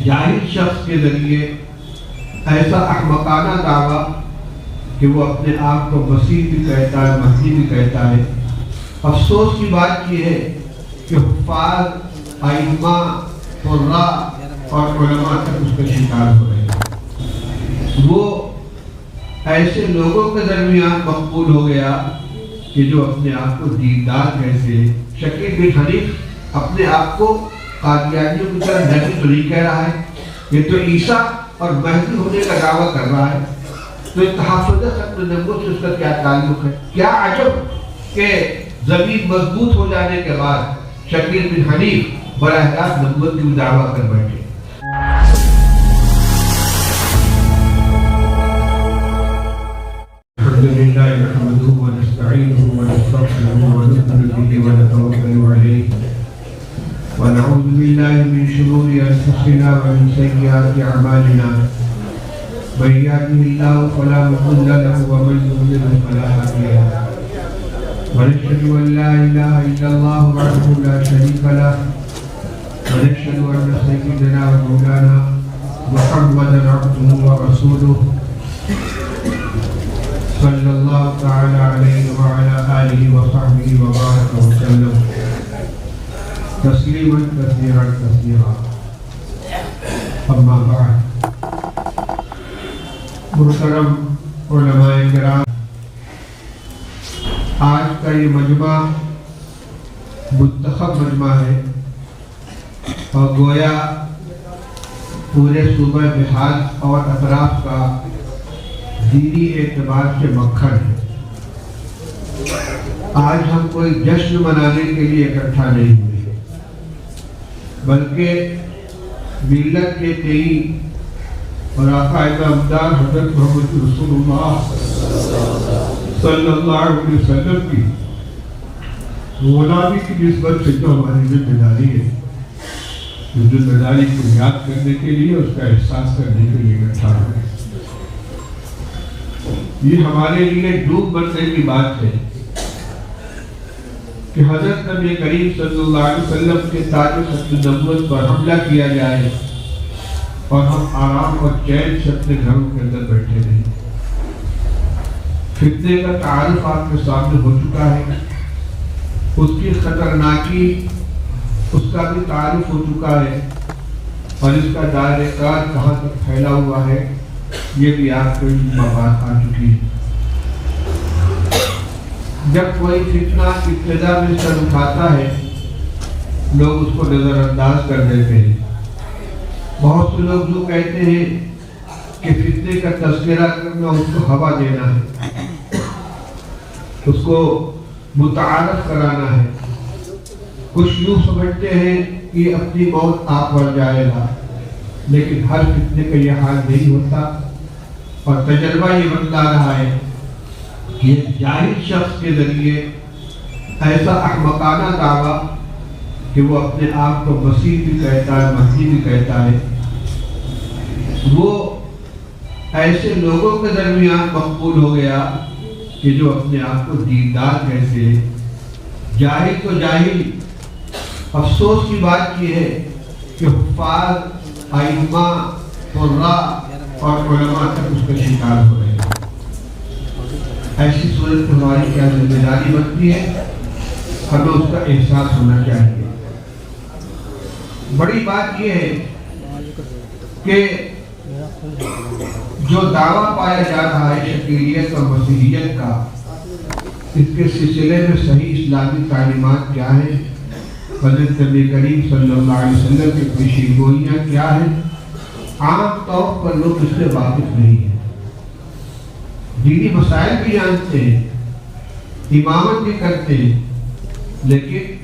جاہل شخص کے ذریعے ایسا احمقانہ دعویٰ کہ وہ اپنے آپ کو مسیح بھی کہتا ہے، مہدی بھی کہتا ہے۔ افسوس کی بات یہ ہے کہ حفاظ، ائمہ، قراء اور علماء تک اس کا شکار ہو رہے ہیں۔ وہ ایسے لوگوں کے درمیان مقبول ہو گیا کہ جو اپنے آپ کو دیندار کہتے ہیں۔ شکیل بن حنیف اپنے آپ کو قادیانیوں کی طرح نبی تو نہیں کہہ رہا ہے، یہ تو عیسیٰ اور مہدی ہونے کا دعویٰ کر رہا ہے، تو تحفظ ختم نبوت سے اس کا کیا تعلق ہے؟ کیا عجب کہ زمین مضبوط ہو جانے کے بعد شکیل بن حنیف براہ راست نبوت کی دعویٰ کر بیٹھے۔ الحمدللہ نحمدہ ونستعینہ ونستغفرہ ونؤمن بہ ونتوکل علیہ ونعوذ باللہ من شرور انفسنا ومن سیئات اعمالنا من یهده اللہ فلا مضل له ومن یضلل فلا هادی له ونشهد ان لا اله الا اللہ وحدہ لا شریک له ونشهد ان سیدنا ومولانا محمدا عبدہ ورسولہ صلی اللہ تعالی علیہ وعلی آلہ وصحبہ وبارک وسلم تسلیما کثیرا کثیرا، اما بعد۔ محترم علماء کرام، آج کا یہ مجمع منتخب مجمع ہے اور گویا پورے صوبہ بحار اور اطراف کا دینی اعتبار سے مکھن ہے۔ آج ہم کوئی جشن منانے کے لیے اکٹھا نہیں ہوئے، بلکہ ملت کے تئیں اور آقا نامدار حضرت محمد رسول اللہ صلی اللہ علیہ وسلم کی غلامی کی نسبت سے جو ہماری ذمہ داری ہے، اس ذمہ داری کو یاد کرنے کے لیے، اس کا احساس کرنے کے لیے اکٹھا ہوئے۔ یہ ہمارے لیے ڈوب بننے کی بات ہے کہ حضرت نبی کریم صلی اللہ علیہ وسلم کے تاج ختم نبوت پر حملہ کیا جائے اور ہم آرام اور چین سے اپنے گھروں کے اندر بیٹھے رہیں۔ فتنے کا تعارف آپ کے سامنے ہو چکا ہے، اس کی خطرناکی، اس کا بھی تعارف ہو چکا ہے، اور اس کا دائرہ کار کہاں تک پھیلا ہوا ہے یہ بھی آپ کو بات آ چکی ہے۔ جب کوئی فتنہ ابتدا میں سر اٹھاتا ہے، لوگ اس کو نظر انداز کر دیتے ہیں۔ بہت سے لوگ جو کہتے ہیں کہ فتنے کا تذکرہ کرنا اس کو ہوا دینا ہے، اس کو متعارف کرانا ہے۔ کچھ یوں سمجھتے ہیں کہ اپنی موت آپ پر جائے گا، لیکن ہر فتنے کا یہ حال نہیں ہوتا، اور تجربہ یہ بتلا رہا ہے کہ جاہل شخص کے ذریعے ایسا احمقانہ دعویٰ کہ وہ اپنے آپ کو مسیح بھی کہتا ہے، مہدی بھی کہتا ہے، وہ ایسے لوگوں کے درمیان مقبول ہو گیا کہ جو اپنے آپ کو دیندار کہتے ہیں۔ جاہل تو جاہل، افسوس کی بات یہ ہے کہ حفاظ، ائمہ، قراء اور علماء تک اس کا شکار ہو رہے ہیں۔ ایسی صورت میں ہماری کیا ذمہ داری بنتی ہے؟ ہمیں اس کا احساس ہونا چاہیے۔ بڑی بات یہ ہے کہ جو دعویٰ پایا جا رہا ہے شکیلیت اور مسیحیت کا، اس کے سلسلے میں صحیح اسلامی تعلیمات کیا ہیں، حضرت نبی کریم صلی اللہ علیہ وسلم کی پیشین گوئیاں کیا ہیں، عام طور پر لوگ اس سے واقف نہیں ہیں۔ دینی مسائل بھی جانتے ہیں، امامت بھی کرتے ہیں، لیکن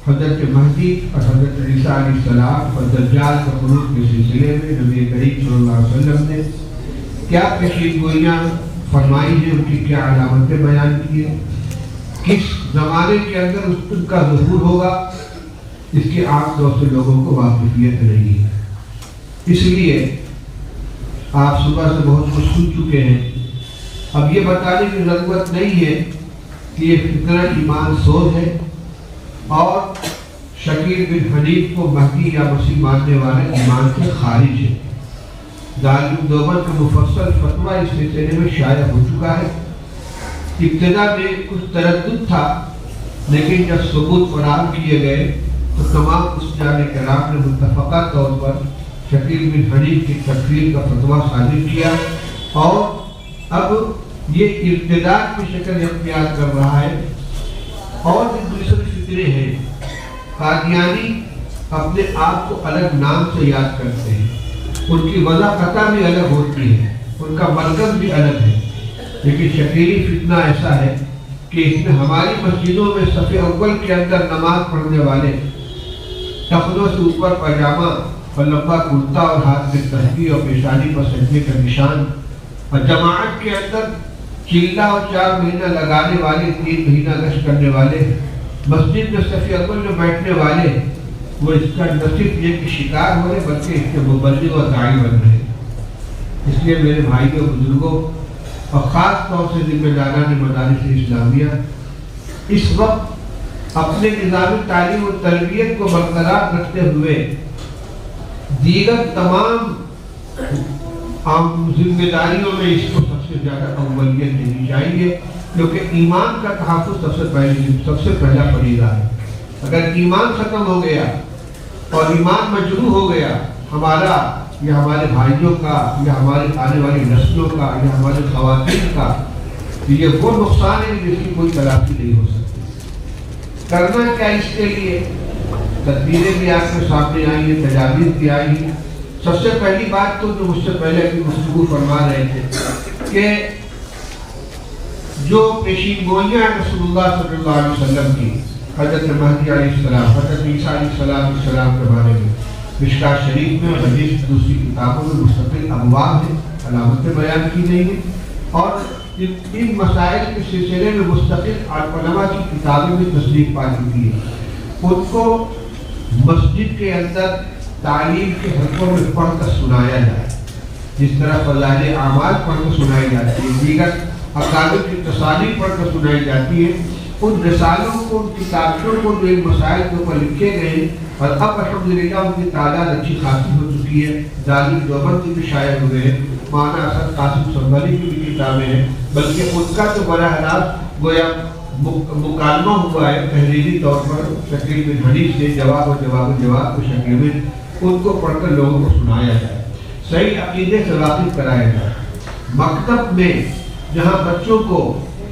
حضرت مہدی اور حضرت عیسیٰ علیہ السلام اور دجال کے خروج کے سلسلے میں نبی کریم صلی اللہ علیہ وسلم نے کیا پیشین گوئیاں فرمائی ہیں، ان کی کیا علامتیں بیان کی ہیں، کس زمانے کے اندر اس کا ظہور ہوگا، اس کی عام طور سے لوگوں کو واقفیت نہیں ہے۔ اس لیے آپ صبح سے بہت کچھ سن چکے ہیں، اب یہ بتانے کی ضرورت نہیں ہے کہ یہ فطرہ ایمان سوز ہے اور شکیل بن حنیف کو مہدی یا مسیح ماننے والے ایمان سے خارج ہے۔ دارالعلوم دیوبند کا مفصل فتویٰ اس سلسلے میں شائع ہو چکا ہے۔ ابتدا میں کچھ تردد تھا، لیکن جب ثبوت فراہم کیے گئے تو تمام اساتذہ کرام نے متفقہ طور پر شکیل بن حنیف کی تکفیر کا فتویٰ صادر کیا، اور اب یہ ارتداد کی شکل اختیار کر رہا ہے۔ اور بھی دوسرے فکرے ہیں، قادیانی اپنے آپ کو الگ نام سے یاد کرتے ہیں، ان کی وضاحت بھی الگ ہوتی ہے، ان کا مرکز بھی الگ ہے، لیکن شکیلی فتنہ ایسا ہے کہ اس میں ہماری مسجدوں میں صف اول کے اندر نماز پڑھنے والے ٹخنوں سے اوپر پاجامہ اور لمبا کرتا اور ہاتھ میں تسبیح اور پیشانی پر سجدے کا نشان، اور جماعت کے اندر چیلا اور 4 مہینہ لگانے والے، 3 مہینہ گشت کرنے والے، مسجد میں صف اول میں بیٹھنے والے، وہ اس کا نہ صرف یہ کہ شکار ہو رہے بلکہ اس کے مبلغ اور داعی بن رہے۔ اس لیے میرے بھائیوں بزرگوں اور خاص طور سے ذمہ داران مدارس اسلامیہ اس وقت اپنے نظام تعلیم و تربیت کو برقرار رکھتے ہوئے دیگر تمام عام ذمہ داریوں میں اس کو سب سے زیادہ اولویت دینی چاہیے، کیونکہ ایمان کا تحفظ سب سے پہلا فریضہ ہے۔ اگر ایمان ختم ہو گیا اور ایمان مجروح ہو گیا ہمارا یا ہمارے بھائیوں کا یا ہمارے آنے والی نسلوں کا یا ہمارے خواتین کا، یہ وہ نقصان ہے جس کی کوئی تلافی نہیں ہو سکتی۔ کرنا کیا اس کے لیے؟ تدبیریں بھی آپ کے سامنے آئی ہیں، تجاویز بھی آئی ہیں۔ سب سے پہلی بات تو جو مجھ سے پہلے بھی گفتگو فرما رہے تھے کہ جو پیشین گوئیاں ہیں رسول اللہ صلی اللہ علیہ وسلم کی، حضرت مہدی علیہ السلام، حضرت عیسیٰ علیہ السلام کے بارے میں مشکاۃ شریف میں اور حدیث دوسری کتابوں میں مستقل ابواب ہیں، علامتیں بیان کی گئی ہیں، اور ان مسائل کے سلسلے میں مستقل علماء کی کتابیں بھی تصدیق پا چکی ہیں۔ ان کو مسجد کے اندر تعلیم کے حلقوں میں پڑھ کر سنایا جائے، جس طرح فضائل اعمال پڑھ کر سنائی جاتی ہے، دیگر اکابر کی تصانیف پڑھ کر سنائی جاتی ہے، ان رسالوں کو، ان کتابوں کو جو ان مسائل کے اوپر لکھے گئے، اور اب الحمدللہ ان کی تعداد اچھی خاصی ہو چکی ہے۔ دارالعلوم دیوبند کی بھی شائع ہوئے ہیں، مولانا اسد قاسم سنبھلی کی بھی کتابیں ہیں، بلکہ ان کا تو براہ راست گویا مکالمہ ہوا ہے تحریری طور پر شکیل بن حنیف سے، جواب کی شکل میں ان کو پڑھ کر لوگوں کو سنایا جائے، صحیح عقیدے سے واقف کرایا جائے۔ مکتب میں جہاں بچوں کو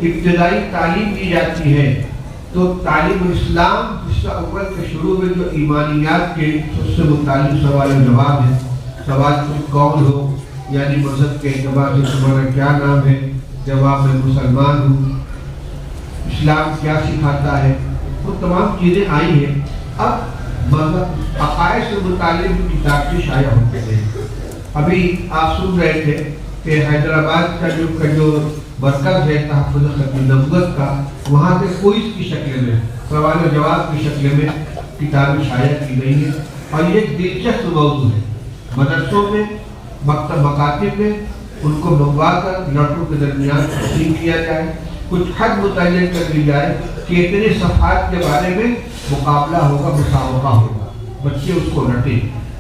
ابتدائی تعلیم دی جاتی ہے تو تعلیم اسلام حصہ اول کے شروع میں جو ایمانیات کے اس سے متعلق سوال و جواب ہے، سوال تم کون ہو، یعنی مذہب کے اعتبار سے تمہارا کیا نام ہے، جواب میں مسلمان ہوں، اسلام کیا سکھاتا ہے، وہ تمام چیزیں آئی ہیں۔ اب مذہب عقائد سے متعلق کتاب کی شائع ہوتے ہیں۔ ابھی آپ سن رہے تھے کہ حیدرآباد کا جو مرکز ہے تحفظ ختم نبوت کا، وہاں سے کوئز کی شکل میں، سوال و جواب کی شکل میں کتابیں شائع کی گئی ہیں، اور یہ ایک دلچسپ موضوع ہے۔ مدرسوں میں، مکاتب میں ان کو منگوا کر لڑکوں کے درمیان تقسیم کیا جائے، کچھ حد متعین کر دی جائے کہ اتنے صفحات کے بارے میں مقابلہ ہوگا، مسابقہ ہوگا، بچے اس کو رٹیں،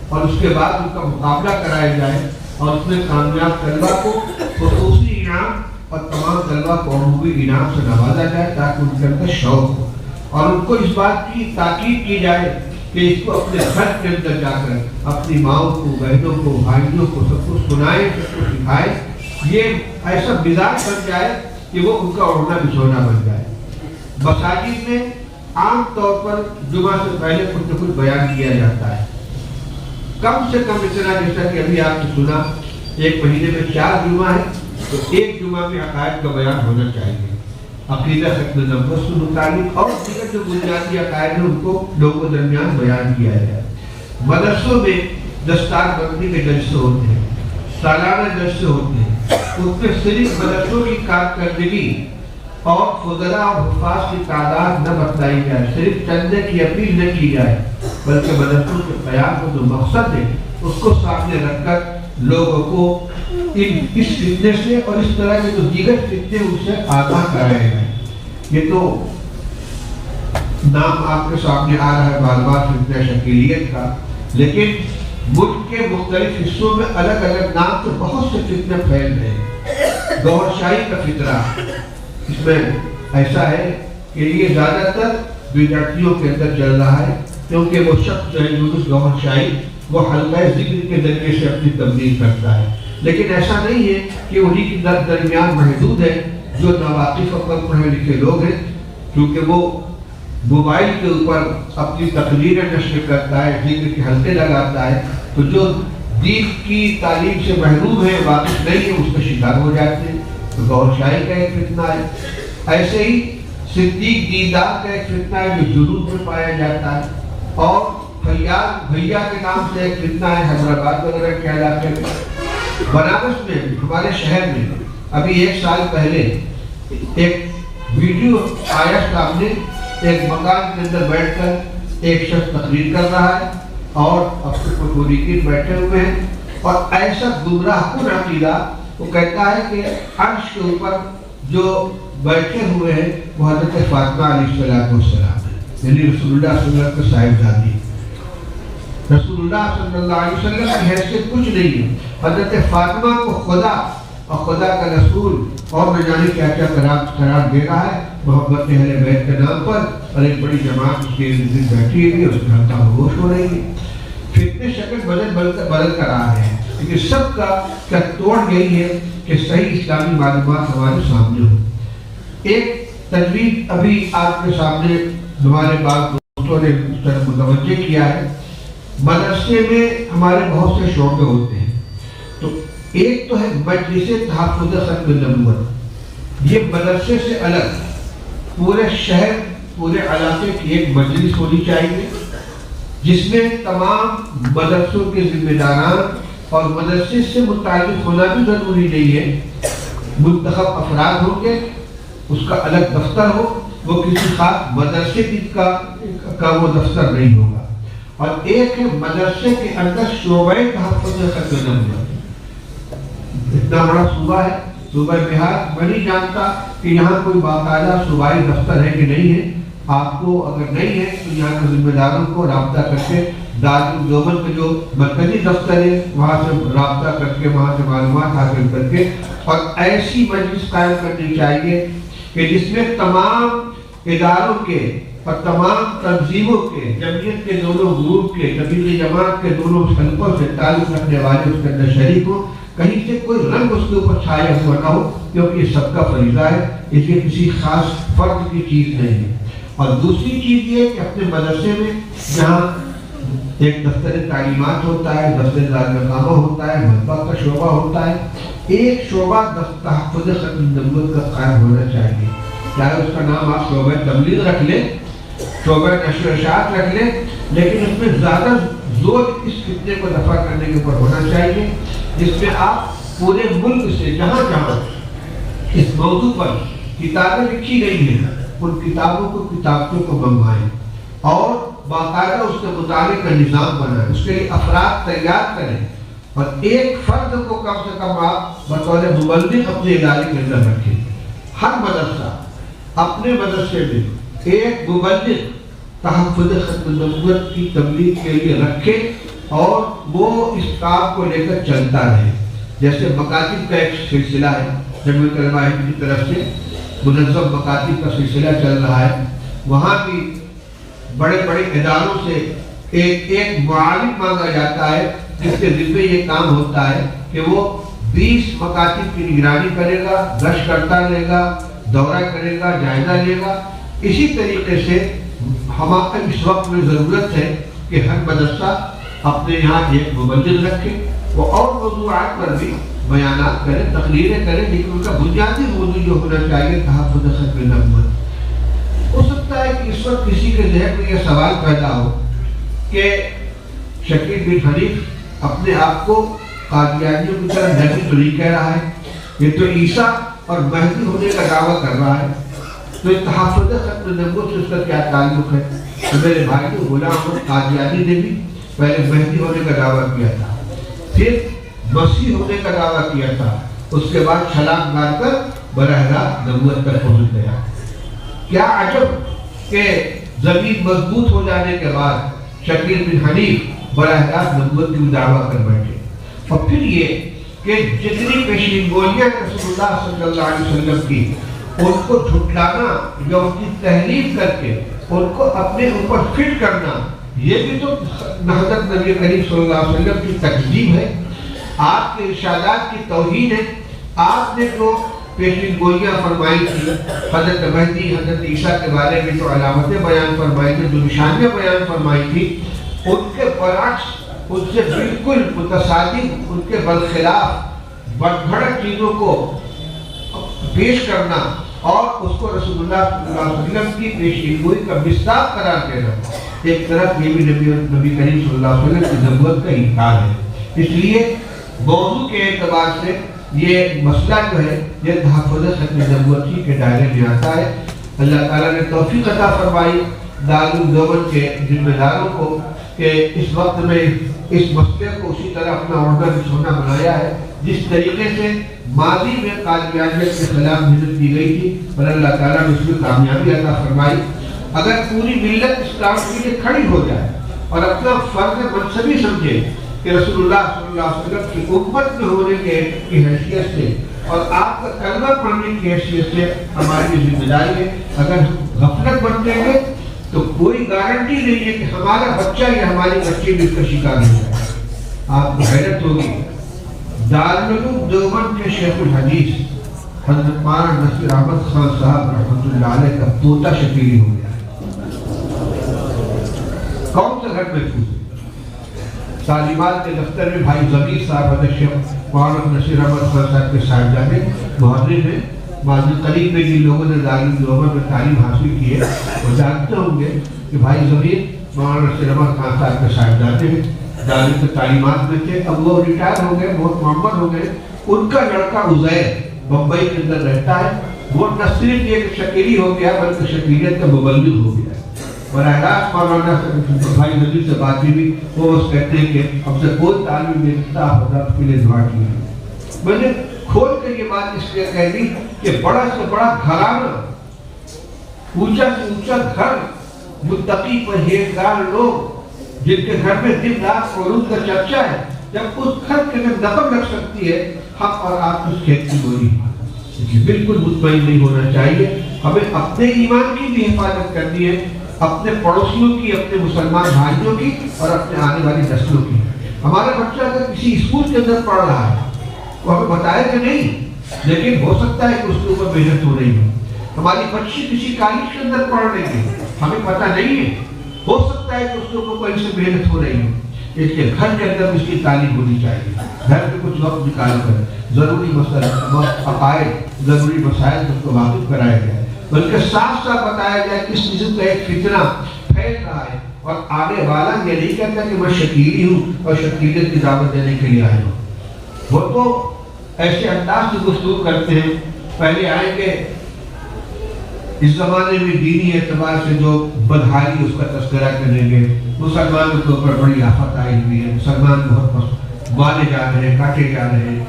اور اس کے بعد ان کا مقابلہ کرایا جائے، اور اس میں کامیاب طلبہ کو خصوصی انعام اور تمام طلبہ کو عمومی انعام سے نوازا جائے تاکہ ان کے اندر شوق ہو، اور ان کو اس بات کی تاکید کی جائے کہ اس کو اپنے گھر کے اندر جا کر اپنی ماؤں کو، بہنوں کو، بھائیوں کو سب کو سنائیں، سب کو سکھائیں، یہ ایسا مزاج بن جائے کہ وہ ان کا اڑنا بچھونا بن جائے۔ مساجد میں عام طور پر جمعہ سے پہلے کچھ نہ کچھ بیان کیا جاتا ہے، کم سے کم اتنا، جیسا کہ ابھی آپ نے سنا، ایک مہینے میں 4 جمعہ ہے تو ایک جمعہ میں عقائد کا بیان ہونا چاہیے، عقیدہ ختم نبوت سے متعلق اور دیگر جو بنیادی عقائد ہیں ان کو لوگوں کے درمیان بیان کیا جائے۔ مدرسوں میں دستار بندی کے جلسے ہوتے ہیں، سالانہ جلسے ہوتے ہیں، اس میں صرف مدرسوں کی کارکردگی اور فضلاء اور حفاظ کی تعداد نہ بتلائی جائے، صرف چندے کی اپیل نہ کی جائے، بلکہ مدرسوں کے قیام کا جو مقصد ہے اس کو سامنے رکھ کر لوگوں کو اس فتنے سے اور اس طرح کے جو دیگر فتنے ان سے آگاہ کرائے گئے۔ یہ تو نام آپ کے سامنے آ رہا ہے بار بار فتنہ شکیلیت کا، لیکن ملک کے مختلف حصوں میں الگ الگ نام سے بہت سے فتنے پھیل رہے ہیں۔ گوھر شاہی کا فطرہ اس میں ایسا ہے کہ یہ زیادہ تر بدعتیوں کے اندر چل رہا ہے، کیونکہ وہ شخص جو ہے یونس گوھر شاہی وہ حلقہ ذکر کے ذریعے سے اپنی تبلیغ کرتا ہے، لیکن ایسا نہیں ہے کہ انہی کے درمیان محدود ہے جو ناواقف اور پڑھے لکھے لوگ ہیں، کیونکہ وہ موبائل کے اوپر اپنی تقریریں نشر کرتا ہے، ذکر کے حلقے لگاتا ہے، تو جو دین کی تعلیم سے محروم ہے، واقف نہیں ہے، اس کا شکار ہو جاتے ہیں۔ تو گوھر شاہی کا ایک فتنہ ہے۔ ایسے ہی صدیق دیندار کا ایک فتنہ ہے جو جنوب میں پایا جاتا ہے، اور فیاض بھیا کے نام سے ایک فتنہ ہے حیدرآباد وغیرہ کے علاقے میں۔ بنارس میں ہمارے شہر میں ابھی 1 سال پہلے ایک ویڈیو آیا سامنے، ایک مکان کے اندر بیٹھ کر ایک شخص تقریر کر رہا ہے اور اپنے متولیکین بیٹھے ہوئے ہیں، اور ایسا گمراہ کن عقیدہ، وہ کہتا ہے کہ عرش کے اوپر جو بیٹھے ہوئے ہیں وہ حضرت فاطمہ علیہ السلام ہے، یعنی رسول اللہ صلی اللہ علیہ وسلم کا صاحبزادی۔ رسول اللہ صلی اللہ علیہ وسلم کی حیثیت کچھ نہیں ہے، حضرت فاطمہ کو خدا اور خدا کا رسول اور نہ جانے کیا کیا قرار دے رہا ہے محبت اہل بیت کے نام پر، اور ایک بڑی جماعت اس کے ارد بیٹھی ہوئی ہے، اس میں ہلکا ہوش ہو رہی ہے۔ فتنے شکل بدل کر آ رہے ہیں، لیکن سب کا توڑ یہی ہے کہ صحیح اسلامی معلومات ہمارے سامنے ہو۔ ایک تجویز ابھی آپ کے سامنے ہمارے بعض دوستوں نے اس طرح متوجہ کیا ہے۔ مدرسے میں ہمارے بہت سے شعبے ہوتے ہیں، تو ایک تو ہے مجلس تحفظ ختم نبوت، یہ مدرسے سے الگ پورے شہر پورے علاقے کی ایک مجلس ہونی چاہیے، جس میں تمام مدرسوں کے ذمہ داران اور مدرسے سے متعلق ہونا بھی ضروری نہیں ہے، منتخب افراد ہوں گے، اس کا الگ دفتر ہو، وہ کسی خاص مدرسے کا وہ دفتر نہیں ہوگا، اور ایک ہے مدرسے کے اندر شعبہ تحفظ ختم نبوت۔ اتنا بڑا صوبہ ہے صوبہ بہار، میں نہیں جانتا کہ یہاں کوئی باقاعدہ صوبائی دفتر ہے کہ نہیں ہے۔ آپ کو اگر نہیں ہے تو یہاں کے ذمہ داروں کو رابطہ کر کے دارالعلوم کے جو مرکزی دفتر ہے وہاں سے رابطہ کر کے وہاں سے معلومات حاصل کر کے اور ایسی مجلس قائم کرنی چاہیے کہ جس میں تمام اداروں کے اور تمام تنظیموں کے، جمعیت کے دونوں گروپ کے، تبلیغی جماعت کے دونوں حلقوں سے تعلق رکھنے والے اس کے اندر شریک ہوں، کہیں سے کوئی رنگ اس کے اوپر چھایا ہوا نہ ہو، کیونکہ یہ سب کا فریضہ ہے، اس لیے کسی خاص فرد کی چیز نہیں ہے۔ اور دوسری چیز یہ کہ اپنے مدرسے میں جہاں ایک دفتر تعلیمات ہوتا ہے، دفتر دارالمقامہ ہوتا ہے، مطبخ کا شعبہ ہوتا ہے، ایک شعبہ تحفظ ختم نبوت کا قائم ہونا چاہیے، چاہے اس کا نام آپ شعبہ تبلیغ رکھ لیں، شعبہ نشر و اشاعت رکھ لیں، لیکن اس میں زیادہ زور اس فتنے کو دفع کرنے کے اوپر ہونا چاہیے، جس میں آپ پورے ملک سے جہاں جہاں اس موضوع پر کتابیں لکھی گئی ہیں ان کتابوں کو کتابوں کو منگوائیں اور باقاعدہ اس کے مطالعے کا نظام بنائیں، اس کے لیے افراد تیار کریں، اور ایک فرد کو کم سے کم آپ بطور مبلغ اپنے ادارے کے اندر رکھیں۔ ہر مدرسہ اپنے مدرسے میں ایک مبلغ تحفظ ختم نبوت کی تبلیغ کے لیے رکھے اور وہ اس کام کو لے کر چلتا رہے۔ جیسے مکاتب کا ایک سلسلہ ہے، جمعیت علماء ہند کی طرف سے منظم مکاتب کا سلسلہ چل رہا ہے، وہاں بھی بڑے بڑے اداروں سے ایک معاون مانگا جاتا ہے جس کے ذمہ یہ کام ہوتا ہے کہ وہ 20 مکاتب کی نگرانی کرے گا، گشت کرتا رہے گا، دورہ کرے گا، جائزہ لے گا۔ اسی طریقے سے ہمارے اس وقت میں ضرورت ہے کہ ہر مدرسہ اپنے یہاں ایک مبلغ رکھے، وہ اور موضوعات پر بھی بیانات کرے، تقریریں کرے، لیکن ان کا بنیادی موضوع جو ہونا چاہیے تحفظ ختم نبوت۔ ہو سکتا ہے کہ اس وقت کسی کے ذہن میں یہ سوال پیدا ہو کہ شکیل بن حنیف اپنے آپ کو قادیانیوں کی طرح نبی تو نہیں کہہ رہا ہے، یہ تو عیسیٰ اور مہدی ہونے کا دعویٰ کر رہا ہے، تو تحفظ ختم نبوت سے اس کا کیا تعلق ہے؟ تو میرے بھائی غلام احمد قادیانی نے بھی پہلے مہدی ہونے کا دعویٰ کیا تھا، پھر مسیح ہونے کا دعویٰ کیا تھا، اس کے بعد چھلانگ مار کر براہ راست نبوت پر پہنچ گیا۔ کیا عجب کہ زمین مضبوط ہو جانے کے بعد شکیل بن حنیف براہ راست نبوت کی دعویٰ کر بیٹھے. اور پھر یہ کہ جتنی پیشین گوئیاں رسول اللہ صلی اللہ علیہ وسلم کی ان کو جھٹلانا یا ان کی تحریف کر کے ان کو اپنے اوپر فٹ کرنا، یہ بھی تو حضرت نبی کریم صلی اللہ علیہ وسلم کی تکذیب ہے، آپ کے ارشادات کی توہین ہے. آپ نے جو پیشین گوئیاں فرمائی تھی حضرت مہدی حضرت عیسیٰ کے بارے میں جو علامتیں بیان فرمائی تھی، جو نشانیاں بیان فرمائی تھی، ان کے برعکس ان سے بالکل متصادم، ان کے برخلاف بڑھ چیزوں کو پیش کرنا اور اس کو رسول اللہ صلی اللہ علیہ وسلم کی پیشین گوئی کا مصداق قرار دینا، ایک طرف یہ بھی نبی کریم صلی اللہ علیہ وسلم کی نبوت کا انکار ہے. اس لیے موضوع کے اعتبار سے یہ مسئلہ جو ہے یہ تحفظ ختم نبوتی کے دائرے میں آتا ہے. اللہ تعالیٰ نے توفیق عطا فرمائی دارالعلوم کے ذمہ داروں کو کہ اس وقت میں اس مسئلے کو اسی طرح اپنا عہدہ بچھونا بنایا ہے جس طریقے سے ماضی میں قادیانیت کے خلاف محنت کی گئی تھی، اور اللہ تعالیٰ نے اس میں کامیابی عطا فرمائی. اگر پوری ملت اسلام کے لیے کھڑی ہو جائے اور اپنا فرض منصبی سمجھے کہ رسول اللہ صلی اللہ علیہ وسلم کی امت میں ہونے کی حیثیت سے اور آپ کا کلمہ پڑھنے کی حیثیت سے ہماری ذمہ داری ہے. اگر غفلت برتیں گے تو کوئی گارنٹی نہیں ہے کہ ہمارا بچہ یا ہماری بچی بھی اس کا شکار ہو جائے. آپ کو حیرت ہوگی، دارالعلوم دیوبند کے شیخ الحدیث حضرت مولانا نصیر احمد خان صاحب رحمۃ اللہ علیہ کا پوتا شکیلی ہو گیا. کون سا گھر محفوظ ہے؟ تعلیمات کے دفتر میں بھائی ضمیر صاحب حضرت شیخ مولانا نصیر احمد خان صاحب کے صاحبزادے محرر ہیں. ماضی قریب میں جن لوگوں نے دارالعلوم دیوبند میں تعلیم حاصل کی ہے وہ جانتے ہوں گے کہ بھائی ضمیر مولانا نصیر احمد خان صاحب کے صاحبزادے ہیں، دارالعلوم کے تعلیمات میں تھے. اب وہ ریٹائر ہو گئے، بہت معمر ہو گئے. ان کا لڑکا عزیر بمبئی کے اندر رہتا ہے. وہ نہ صرف یہ شکیلی ہو گیا بلکہ شکیلیت کا مبلغ ہو گیا. براہ راست مولانا بھائی ضمیر سے بات بھی وہ کہتے ہیں کہ اب سے کوئی تعلیم نہیں ملتا، آپ حضرت کے لیے دعا کی. میں نے کھول کر یہ بات اس لیے کہہ دی کہ بڑا سے بڑا گھرانہ، اونچا سے اونچا گھر، متقی پرہیزگار لوگ جن کے گھر میں دن رات علوم کا چرچا ہے، جب اس گھر کے اندر نقب لگ سکتی ہے حق اور آپ اس کھیت کی گولی. بالکل مطمئن نہیں ہونا چاہیے. ہمیں اپنے ایمان کی بھی حفاظت کرنی ہے، اپنے پڑوسیوں کی، اپنے مسلمان بھائیوں کی اور اپنے آنے والی نسلوں کی. ہمارا بچہ اگر کسی اسکول کے اندر پڑھ رہا ہے وہ ہمیں بتائے کہ نہیں، لیکن ہو سکتا ہے کہ اس کے اوپر محنت ہو رہی ہو. ہماری بچی کسی کالج کے اندر پڑھ رہی ہے، ہمیں پتہ نہیں ہے، ہو سکتا ہے کہ اس کے اوپر کوئی سے محنت ہو رہی ہو. اس کے گھر کے اندر اس کی تعلیم ہونی چاہیے. گھر میں کچھ وقت نکال کر ضروری مسئلہ عقائد، ضروری مسائل کو واقف کرایا جائے، بلکہ صاف صاف بتایا جائے کس قسم کا ایک فتنہ پھیل رہا ہے. اور آنے والا یہ نہیں کہتا کہ میں شکیلی ہوں اور شکیلیت کی دعوت دینے کے لیے آیا ہوں. وہ تو ایسے انداز سے گفتگو کرتے ہیں، پہلے آئیں گے اس زمانے میں دینی اعتبار سے جو بدحالی اس کا تذکرہ کریں گے، مسلمانوں کے اوپر بڑی آفت آئی ہوئی ہے، مسلمان بہت مارے جا رہے ہیں، کاٹے جا رہے ہیں.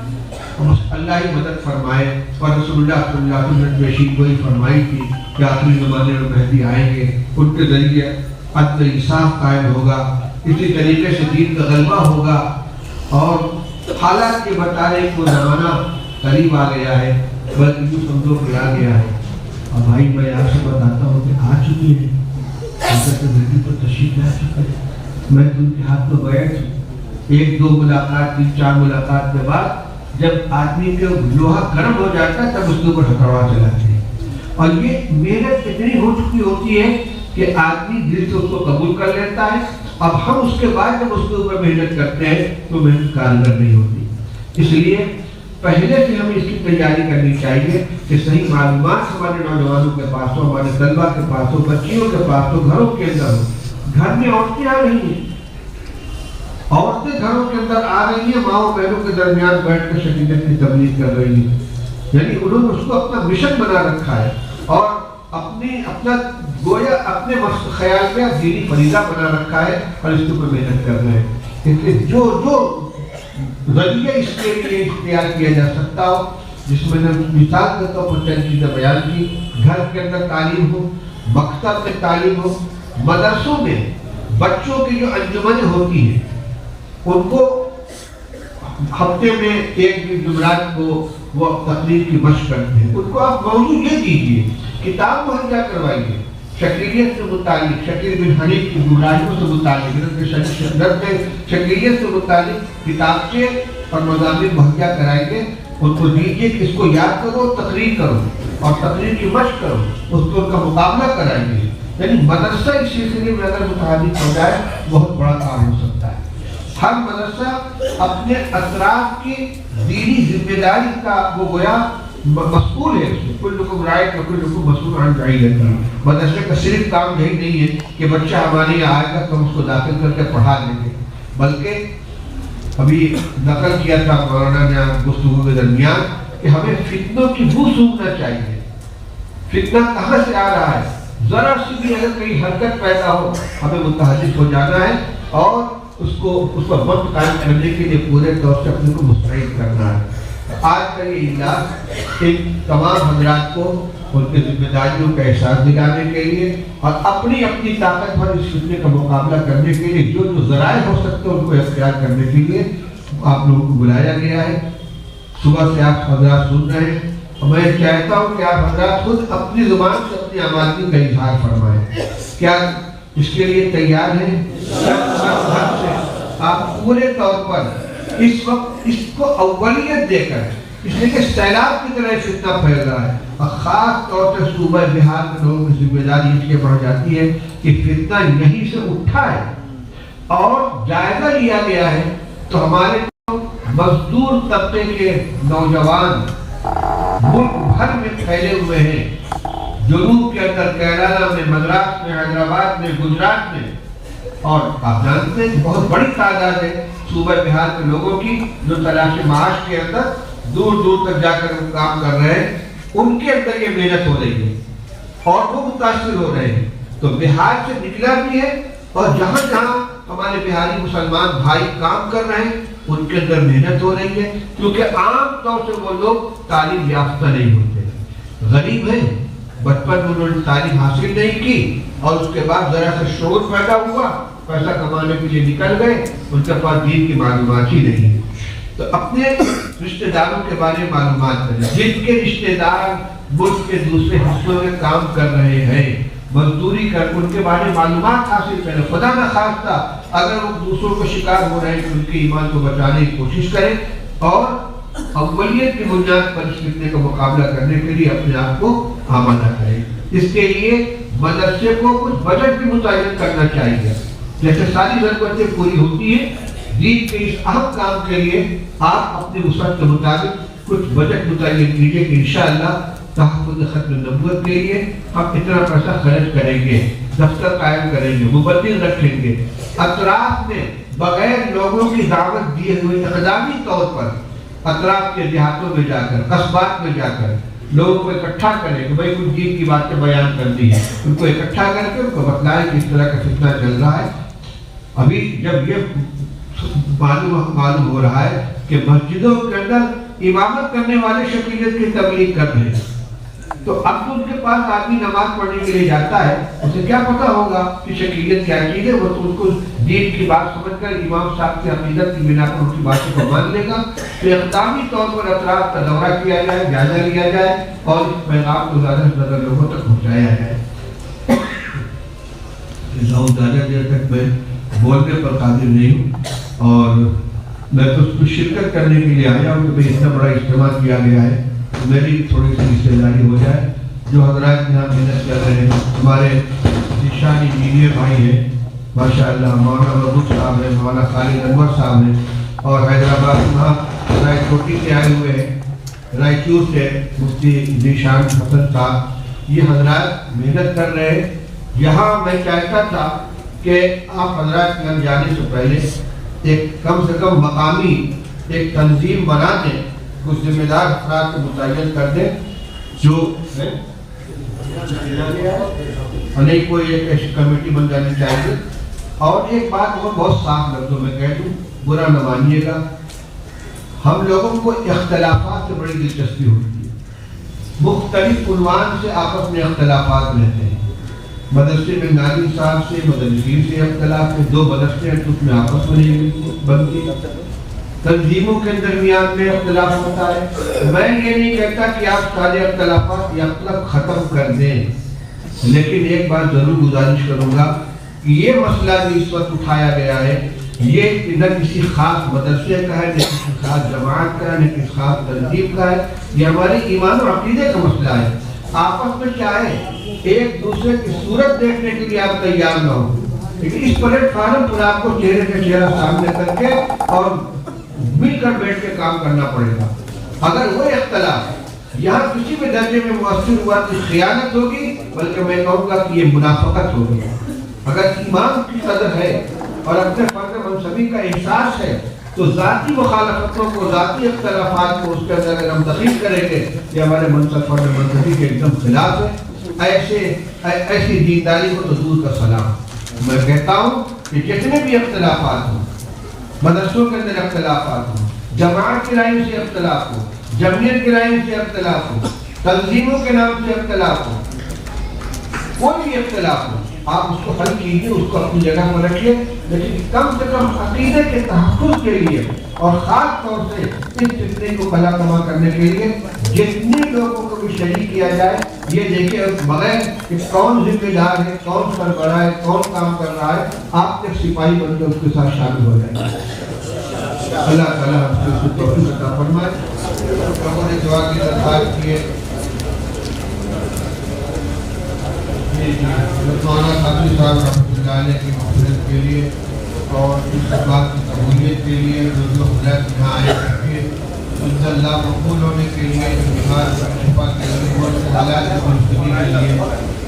اللہ ہی مدد فرمائے. اور رسول اللہ صلی اللہ علیہ وسلم نے پیشین گوئی فرمائی تھی کہ آخری زمانے میں مہدی آئیں گے، ان کے ذریعے عدل انصاف قائم ہوگا، اسی طریقے سے دین کا غلبہ ہوگا. اور حالات کے بتا رہے کہ وہ زمانہ قریب آ گیا ہے، بلکہ جو سمجھو کہ آ گیا ہے. اور بھائی میں آپ سے بتاتا ہوں کہ آ چکی ہے، حضرت مہدی پر تشریف لا چکا ہے. میں تو ان کے ہاتھ میں بیٹھ ہوں. ایک دو ملاقات، تین چار ملاقات کے بعد جب آدمی کے لوہا گرم ہو جاتا ہے تب اس کے اوپر ہتھوڑا چلاتے ہیں. اور یہ محنت اتنی ہو چکی ہوتی ہے کہ آدمی دل سے اس کو قبول کر لیتا ہے. اب ہم اس کے بعد جب اس کے اوپر محنت کرتے ہیں تو محنت کارگر نہیں ہوتی. اس لیے پہلے سے ہمیں اس کی تیاری کرنی چاہیے کہ صحیح معلومات ہمارے نوجوانوں کے پاس ہو، ہمارے طلبہ کے پاس ہو، بچیوں کے پاس ہو، گھروں کے اندر ہو. گھر میں عورتیں آ رہی ہیں، عورتیں گھروں کے اندر آ رہی ہیں، ماؤں بہنوں کے درمیان بیٹھ کر شکیلیت کی تبلیغ کر رہی ہیں. یعنی انہوں نے اس کو اپنا مشن بنا رکھا ہے اور اپنا گویا اپنے خیال میں دینی فریضہ بنا رکھا ہے اور اس کے اوپر محنت کر رہے ہیں. جو ذریعہ اس کے لیے اختیار کیا جا سکتا ہو، جس میں نے مثال کے طور پر چند چیزیں بیان کی، گھر کے اندر تعلیم ہو، مکتب میں تعلیم ہو، مدرسوں میں بچوں کی جو انجمنیں ہوتی ہیں ان کو ہفتے میں ایک دن جمعرات کو وہ تقریر کی مشق کرتے ہیں. ان کو آپ موضوع یہ دیجیے, کتاب مہیا کروائیے شکلیت سے متعلق, شکیل بن حنیف کی گمراہیوں سے متعلق, شکلیت سے متعلق کتابچے اور مضامین مہیا کرائیں گے. ان کو دیجیے کہ اس کو یاد کرو, تقریر کرو اور تقریر کی مشق کرو, اس کو ان کا مقابلہ کرائیں گے. یعنی مدرسہ اس سلسلے میں اگر متحرک ہو جائے بہت بڑا کام ہو سکتا ہے. ہر مدرسہ اپنے اطراف کی دینی ذمہ داری کا وہ گویا مسئول ہے. اس میں کلکم راعٍ و کلکم مسئول عن رعیتہ. مدرسے کا صرف کام یہی نہیں ہے کہ بچہ ہمارے یہاں آئے گا تو ہم اس کو داخل کر کے پڑھا دیں گے, بلکہ ابھی نقل کیا تھا مولانا نے گفتگو کے درمیان کہ ہمیں فتنوں کی بو سونگنا چاہیے. فتنہ کہاں سے آ رہا ہے, ذرا سی بھی اگر کہیں حرکت پیدا ہو ہمیں متحرک ہو جانا ہے اور اس پر وقت قائم کرنے کے لیے پورے طور سے اپنے کو مستعد کرنا ہے. آج کا یہ اجلاس ان تمام حضرات کو ان کے ذمہ داریوں کا احساس دلانے کے لیے اور اپنی اپنی طاقت پر اس فتنے کا مقابلہ کرنے کے لیے جو جو ذرائع ہو سکتے ہیں ان کو اختیار کرنے کے لیے آپ لوگوں کو بلایا گیا ہے. صبح سے آپ حضرات سن رہے ہیں اور میں چاہتا ہوں کہ آپ حضرات خود اپنی زبان سے اپنی آمادگی کا اظہار فرمائیں. کیا اس کے لیے تیار ہیں؟ آپ پورے طور پر اس وقت اس کو اولیت دے کر, اس لیے کہ سیلاب کی طرح فتنہ پھیل رہا ہے اور خاص طور سے صوبہ بہار کے لوگوں کی ذمہ داری اس لیے بڑھ جاتی ہے کہ فتنہ یہیں سے اٹھا ہے اور جائزہ لیا گیا ہے. تو ہمارے مزدور طبقے کے نوجوان ملک بھر میں پھیلے ہوئے ہیں, جنوب کے اندر کیرالہ میں, مدراس میں, حیدرآباد میں, گجرات میں, اور آپ جانتے ہیں بہت بڑی تعداد ہے صوبہ بہار کے لوگوں کی جو تلاش معاش کے اندر دور دور تک جا کر کام کر رہے ہیں. ان کے اندر یہ محنت ہو رہی ہے اور وہ متاثر ہو رہے ہیں. تو بہار سے نکلا بھی ہے اور جہاں جہاں ہمارے بہاری مسلمان بھائی کام کر رہے ہیں ان کے اندر محنت ہو رہی ہے, کیونکہ عام طور سے وہ لوگ تعلیم یافتہ نہیں ہوتے, غریب ہیں, بچپن میں انہوں نے تعلیم حاصل نہیں کی اور اس کے بعد ذرا سا شعور پیدا ہوا, پیسہ کمانے کے لیے نکل گئے, ان کے پاس دین کی معلومات ہی نہیں. تو اپنے رشتہ داروں کے بارے میں معلومات کریں, جن کے رشتہ دار ملک کے دوسرے حصوں میں کام کر رہے ہیں, مزدوری کر ان کے بارے میں معلومات حاصل کریں. خدا نہ خواستہ اگر وہ دوسروں کو شکار ہو رہے ہیں تو ان کے ایمان کو بچانے کی کوشش کریں اور اولیت کی بنیاد پر اس فتنے کا مقابلہ کرنے کے لیے اپنے آپ کو آمادہ کریں. اس کے لیے مدرسے کو کچھ بجٹ بھی متعین کرنا چاہیے. جیسے ساری ضرورتیں پوری ہوتی ہیں, دین کے اس اہم کام کے لیے آپ اپنے وسعت کے مطابق کچھ بجٹ متعین کیجیے کہ انشاءاللہ تحفظ ختم نبوت کے لیے ہم اتنا پیسہ خرچ کریں گے, دفتر قائم کریں گے, مبلغ رکھیں گے, اطراف میں بغیر لوگوں کی دعوت دیے ہوئے اقدامی طور پر اطراف کے دیہاتوں میں جا کر, قصبات میں جا کر لوگوں کو اکٹھا کریں کہ بھائی کچھ دین کی باتیں بیان کرنی ہے, ان کو اکٹھا کر کے ان کو بتلائیں کہ اس طرح کا فتنہ چل رہا ہے. ابھی جب یہ معلوم ہو رہا ہے کہ مسجدوں کے اندر امامت کرنے والے شکیلیت کی تبلیغ کر رہے ہیں, تو اب تو ان کے پاس آدمی نماز پڑھنے کے لیے جاتا ہے, اسے کیا پتا ہوگا کہ شکیلیت کیا چیز ہے. وہ تو ان کو دین کی بات سمجھ کر امام صاحب کی عقیدت کی بنا پر ان کی باتوں کو مان لے گا. تو اقدامی طور پر اطراف کا دورہ کیا جائے, جائزہ لیا جائے اور اس پیغام کو زیادہ سے زیادہ لوگوں تک پہنچایا جائے. زیادہ دیر تک میں بولنے پر قادر نہیں ہوں اور میں تو اس کو شرکت کرنے کے لیے آیا ہوں کہ بھائی اتنا بڑا اجتماع کیا گیا ہے, میری تھوڑی سی حصہ داری ہو جائے. جو حضرات یہاں محنت کر رہے ہیں, ہمارے ذیشان انجینئر بھائی ہیں ماشاءاللہ, مولانا محبوب صاحب ہیں, مولانا خالد انور صاحب ہیں, اور حیدرآباد وہاں رائے چوٹی سے آئے ہوئے ہیں, رائچور سے مفتی ذیشان حسن صاحب, یہ حضرات محنت کر رہے ہیں. یہاں میں چاہتا تھا کہ آپ حضرات یہاں جانے سے پہلے ایک کم سے کم مقامی ایک تنظیم بنا دیں, کچھ ذمہ دار افراد کو متعین کر دیں جو نہیں کوئی ایک ایسی کمیٹی بن جانی چاہیے. اور ایک بات اور بہت صاف لفظوں میں کہہ دوں, برا نہ مانیے گا, ہم لوگوں کو اختلافات سے بڑی دلچسپی ہوتی ہے, مختلف عنوان سے آپس میں اختلافات رہتے ہیں, مدرسے میں ناظم صاحب سے مدرسین سے اختلاف ہے، 2 مدرسے ہیں تو اس میں آپس میں نہیں بنتی، تنظیموں کے درمیان میں اختلاف ہوتا ہے۔ میں یہ نہیں کہتا کہ آپ سارے اختلافات یا اختلاف ختم کر دیں، لیکن ایک بات ضرور گزارش کروں گا کہ یہ مسئلہ جو اس وقت اٹھایا گیا ہے یہ نہ کسی خاص مدرسے کا ہے، نہ کسی خاص جماعت کا ہے، نہ کسی خاص تنظیم کا ہے، یہ ہمارے ایمان و عقیدے کا مسئلہ ہے۔ آپس میں کیا ہے، ایک دوسرے کی صورت دیکھنے کے لیے آپ تیار نہ ہو، لیکن اس پلیٹ فارم پر آپ کو چہرے کا چہرہ سامنے کر کے اور مل کر بیٹھ کے کام کرنا پڑے گا۔ اگر وہ اختلاف یہاں کسی بھی درجے میں مؤثر ہوا تو خیانت ہوگی، بلکہ میں کہوں گا کہ یہ منافقت ہوگی۔ اگر ایمان کی قدر ہے اور اپنے فرد منصبی کا احساس ہے تو ذاتی مخالفتوں کو، ذاتی اختلافات کو اس کے اندر اگر ہم دخیل کریں گے یہ ہمارے منصب فرد منصبی کے ایک دم خلاف ہے۔ ایسی دینداری کو تو دور کا سلام۔ میں کہتا ہوں کہ جتنے بھی اختلافات ہوں، مدرسوں کے اندر اختلافات ہوں، جماعت کی رائے سے اختلاف ہو، جمعیت کی رائے سے اختلاف ہو، تنظیموں کے نام سے اختلاف ہو، کوئی بھی اختلاف ہو، آپ اس کو حل کیجیے، اس کو اپنی جگہ پر رکھیے، لیکن کم سے کم عقیدے کے تحفظ کے لیے اور خاص طور سے اس فتنے کو بلا کما کرنے کے لیے جتنے لوگوں کو بھی شریک کیا جائے، یہ دیکھیں بغیر کہ کون ذمہ دار ہے، کون سربراہ ہے، کون کام کر رہا ہے، آپ ایک سپاہی بن کے اس کے ساتھ شامل ہو جائیں۔ اللہ تعالیٰ ہم سے توفیق عطا فرمائے۔ لوگوں نے دعا کی درخواست کی ہے، مولانا قادری صاحب رحمۃ اللہ علیہ کی مغفرت کے لیے اور اس بات کی قبولیت کے لیے جو خدایت یہاں آئے رکھے ان اللہ مقبول ہونے کے لیے، بیمار شفا کے لیے، حالات منصبی کے لیے،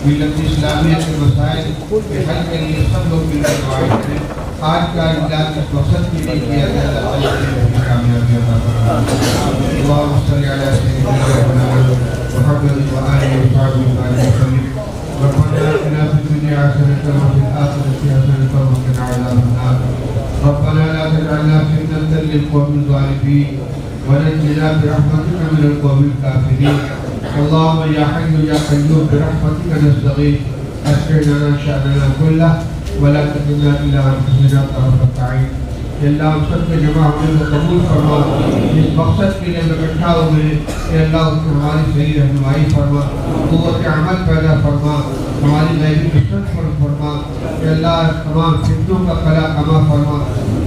ملت اسلامیہ کے مسائل کے حل کے لیے سب لوگ مل کر دعائیں کریں۔ آج کا اجلاس اس مقصد کے لیے کیا گیا، اللہ تعالیٰ نے کامیابی عطا فرمائے۔ اللہم صلی علی سیدنا محمد وآلہ وصحبہ وسلم۔ ربنا آتنا في الدنيا حسنة وفي الآخرة حسنة وقنا عذاب النار۔ ربنا لا تجعلنا فتنة للقوم الظالمين ونجنا برحمتك من القوم الكافرين۔ اللهم يا حي يا قيوم برحمتك نستغيث، أصلح لنا شأننا كله ولا تكلنا إلى أنفسنا طرفة عين۔ اللہ ہم سب کے جمع ہونے کو قبول فرما، جس مقصد کے لیے ہم اکٹھا ہوئے اے اللہ اس میں ہماری صحیح رہنمائی فرما، قوت عمل پیدا فرما، ہماری غیبی قسمت فرما اے اللہ، تمام فتنوں کا قلع کما فرما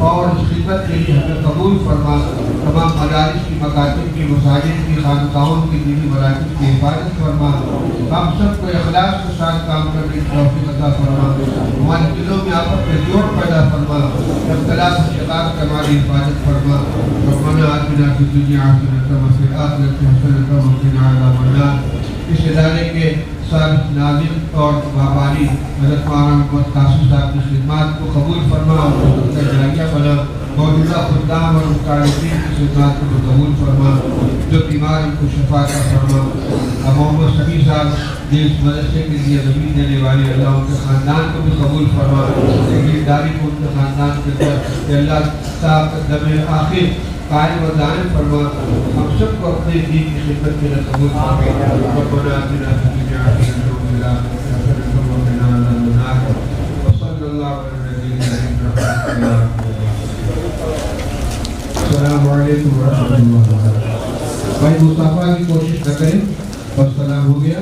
اور اس خدمت کے لیے ہمیں قبول فرما۔ تمام مدارس کی، مکاتب کی، مساجد کی، خانقاہوں کی، دینی مراکز کی حفاظت فرما، ہم سب کو اخلاص کے ساتھ کام کرنے کی توفیق عطا فرما، ہمارے دلوں میں آپس میں جوڑ پیدا فرما، اختلاف شقاق سے ہماری حفاظت فرما۔ ربنا آتنا فی الدنیا حسنۃ وفی الآخرۃ حسنۃ وقنا عذاب النار۔ اس ادارے کے سابق ناظم اور باباری حضرت مولانا محمد قاسم صاحب کی خدمات کو قبول فرما اور ان کا جاریہ بنا، موجودہ خدام اور متعلقین کی خدمات کو قبول فرما، جو بیمار ان کو شفا عطا فرما۔ محمد سمیع صاحب جو اس مدرسے کے لیے زمین دینے والے، اللہ ان کے خاندان کو بھی قبول فرما، ذمہ کو ان کے خاندان کے طرف اللہ صاحب دم آخر قائم و دائم فرما، ہم سب کو اپنے دین کی خدمت کے لیے قبول فرما۔ ربنا آتنا فی الدنیا حسنۃ وفی الآخرۃ حسنۃ وقنا عذاب النار۔ وصلی اللہ علی نبینا محمد۔ السلام علیکم ورحمۃ اللہ وبرکاتہ۔ بھائی مصطفیٰ کی کوشش نہ کریں، بس سلام ہو گیا۔